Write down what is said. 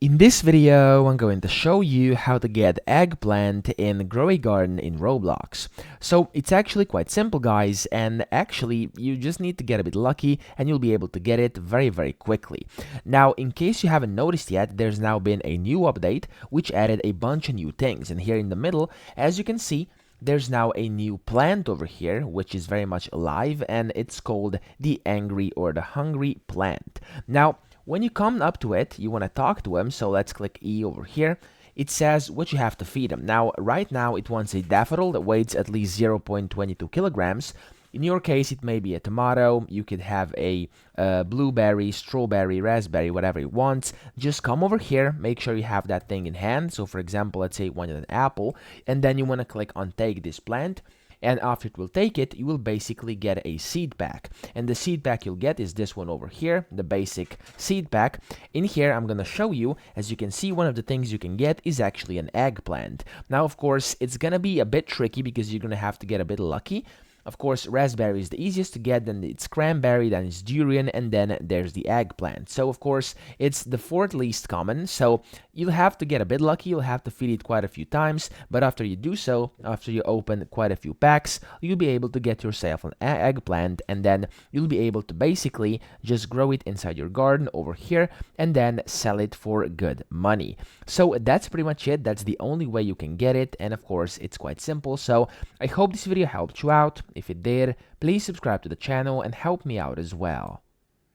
In this video, I'm going to show you how to get eggplant in Grow a Garden in Roblox. So it's actually quite simple, guys, and actually you just need to get a bit lucky and you'll be able to get it very quickly. Now, in case you haven't noticed yet, there's now been a new update which added a bunch of new things, and here in the middle, as you can see, there's now a new plant over here which is very much alive, and it's called the angry or the hungry plant. Now, when you come up to it, you want to talk to him, so let's click E over here. It says what you have to feed him. Now, right now, it wants a daffodil that weighs at least 0.22 kilograms. In your case, it may be a tomato. You could have a blueberry, strawberry, raspberry, whatever you want. Just come over here, make sure you have that thing in hand. So, for example, let's say you wanted an apple, and then you want to click on Take This Plant. And after it will take it, you will basically get a seed pack. And the seed pack you'll get is this one over here, the basic seed pack. In here, I'm gonna show you, as you can see, one of the things you can get is actually an eggplant. Now, of course, it's gonna be a bit tricky because you're gonna have to get a bit lucky. Of course, raspberry is the easiest to get, then it's cranberry, then it's durian, and then there's the eggplant. So, of course, it's the fourth least common, so you'll have to get a bit lucky, you'll have to feed it quite a few times, but after you do so, after you open quite a few packs, you'll be able to get yourself an eggplant, and then you'll be able to basically just grow it inside your garden over here, and then sell it for good money. So that's pretty much it, that's the only way you can get it, and of course, it's quite simple. So I hope this video helped you out. If it did, please subscribe to the channel and help me out as well.